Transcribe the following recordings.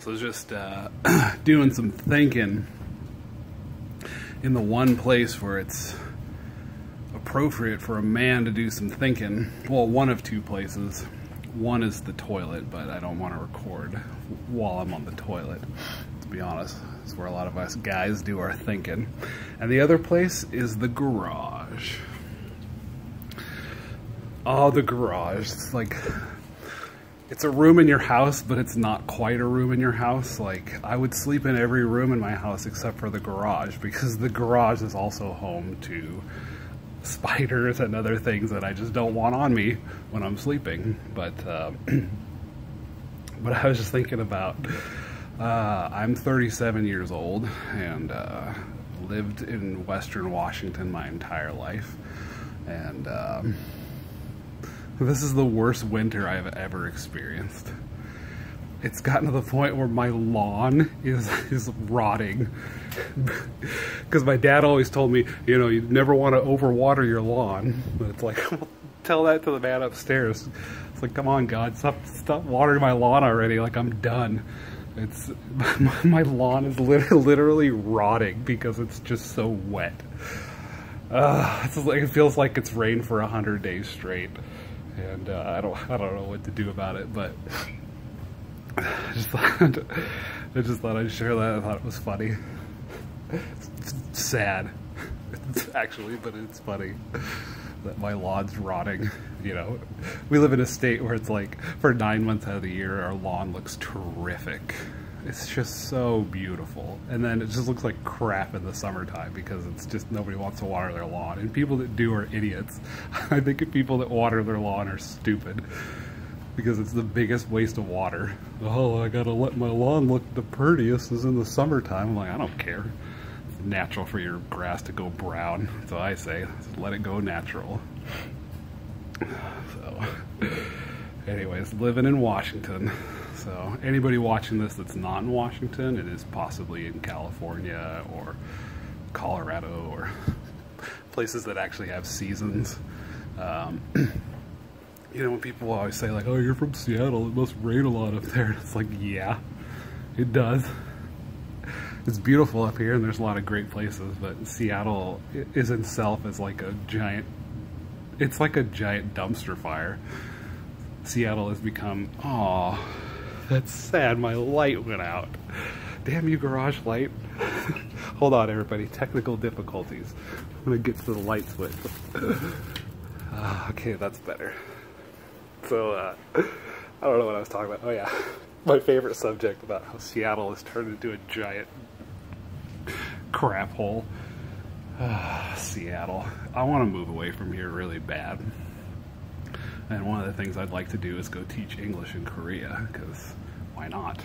So I was just doing some thinking in the one place where it's appropriate for a man to do some thinking. Well, one of two places. One is the toilet, but I don't want to record while I'm on the toilet, to be honest. It's where a lot of us guys do our thinking. And the other place is the garage. Oh, the garage. It's like, it's a room in your house, but it's not quite a room in your house. Like, I would sleep in every room in my house except for the garage, because the garage is also home to spiders and other things that I just don't want on me when I'm sleeping. But I was just thinking about, I'm 37 years old and lived in Western Washington my entire life. And this is the worst winter I've ever experienced. It's gotten to the point where my lawn is rotting. Because my dad always told me, you know, you never want to overwater your lawn. But it's like, tell that to the man upstairs. It's like, come on, God, stop watering my lawn already. Like, I'm done. It's my lawn is literally rotting because it's just so wet. It's like, it feels like it's rained for 100 days straight. And I don't know what to do about it, but I just thought I'd share that. I thought it was funny. It's sad, actually, but it's funny that my lawn's rotting. You know, we live in a state where it's like, for 9 months out of the year, our lawn looks terrific. It's just so beautiful. And then it just looks like crap in the summertime because it's just, nobody wants to water their lawn. And people that do are idiots. I think people that water their lawn are stupid because it's the biggest waste of water. Oh, I gotta let my lawn look the prettiest as in the summertime. I'm like, I don't care. It's natural for your grass to go brown. So I say, let it go natural. So, anyways, living in Washington. So anybody watching this that's not in Washington, it is possibly in California or Colorado or places that actually have seasons. You know, when people always say like, oh, you're from Seattle, it must rain a lot up there. It's like, yeah, it does. It's beautiful up here and there's a lot of great places, but Seattle is itself is like a giant, it's like a giant dumpster fire. Seattle has become, oh, that's sad, my light went out. Damn you, garage light. Hold on, everybody, technical difficulties. I'm gonna get to the light switch. Okay, that's better. So, I don't know what I was talking about. Oh yeah, my favorite subject about how Seattle has turned into a giant crap hole. Seattle. I want to move away from here really bad. And one of the things I'd like to do is go teach English in Korea, because why not?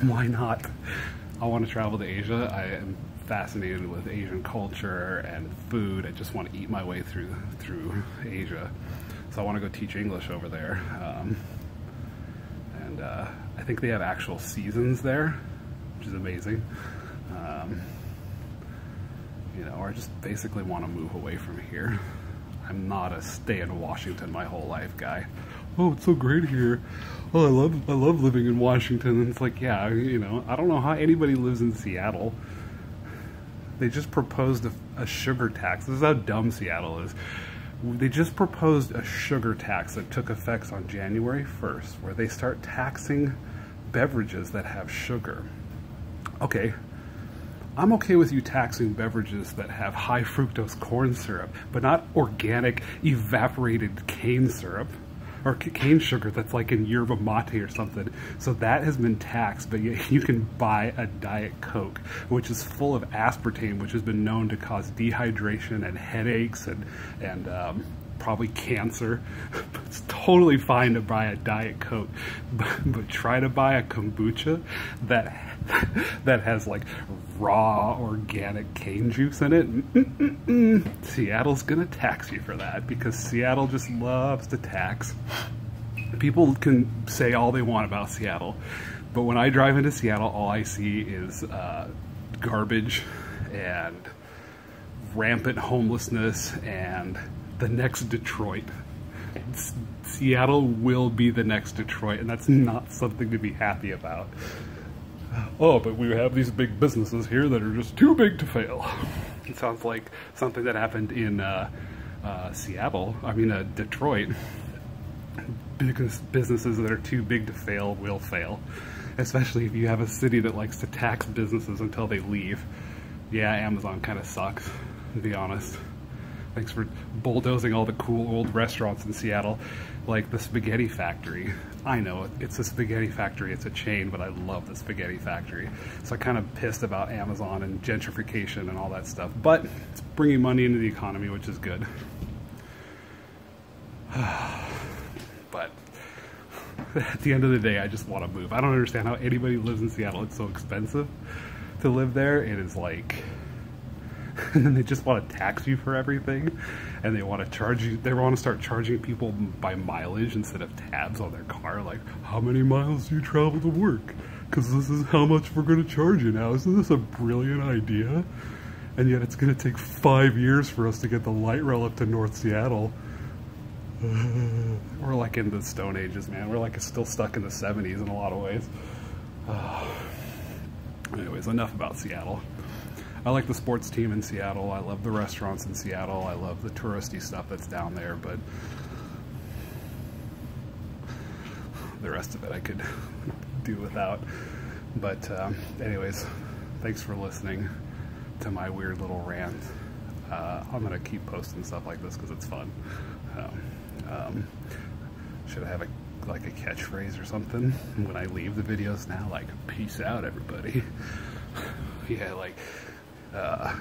Why not? I want to travel to Asia. I am fascinated with Asian culture and food. I just want to eat my way through Asia. So I want to go teach English over there. And I think they have actual seasons there, which is amazing. You know, or I just basically want to move away from here. I'm not a stay in Washington my whole life guy. Oh, it's so great here. Oh, I love living in Washington. And it's like, yeah, you know, I don't know how anybody lives in Seattle. They just proposed a sugar tax. This is how dumb Seattle is. They just proposed a sugar tax that took effect on January 1st, where they start taxing beverages that have sugar. Okay. I'm okay with you taxing beverages that have high fructose corn syrup, but not organic evaporated cane syrup or cane sugar that's like in yerba mate or something. So that has been taxed, but yet you can buy a Diet Coke, which is full of aspartame, which has been known to cause dehydration and headaches and probably cancer. It's totally fine to buy a Diet Coke, but try to buy a kombucha that has like raw organic cane juice in it. Seattle's gonna tax you for that because Seattle just loves to tax. People can say all they want about Seattle, but when I drive into Seattle, all I see is garbage and rampant homelessness and the next Detroit. Seattle will be the next Detroit, and that's not something to be happy about. Oh, but we have these big businesses here that are just too big to fail. It sounds like something that happened in Detroit. Businesses that are too big to fail will fail. Especially if you have a city that likes to tax businesses until they leave. Yeah, Amazon kind of sucks, to be honest. Thanks for bulldozing all the cool old restaurants in Seattle, like the Spaghetti Factory. I know, it's a spaghetti factory, it's a chain, but I love the Spaghetti Factory. So I'm kind of pissed about Amazon and gentrification and all that stuff, but it's bringing money into the economy, which is good. But at the end of the day, I just want to move. I don't understand how anybody lives in Seattle. It's so expensive to live there. It is like, and then they just want to tax you for everything, and they want to charge you, they want to start charging people by mileage instead of tabs on their car, like, how many miles do you travel to work? Because this is how much we're going to charge you now. Isn't this a brilliant idea? And yet it's going to take 5 years for us to get the light rail up to North Seattle. We're like in the Stone Ages, man. We're like still stuck in the 70s in a lot of ways. Anyways, enough about Seattle. I like the sports team in Seattle. I love the restaurants in Seattle. I love the touristy stuff that's down there, but the rest of it I could do without. But anyways, thanks for listening to my weird little rant. I'm gonna keep posting stuff like this because it's fun. Should I have a catchphrase or something when I leave the videos now, like, peace out everybody? Yeah, like,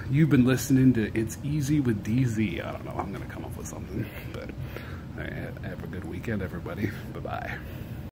you've been listening to It's Easy with DZ. I don't know, I'm gonna come up with something, but have a good weekend, everybody. Bye-bye.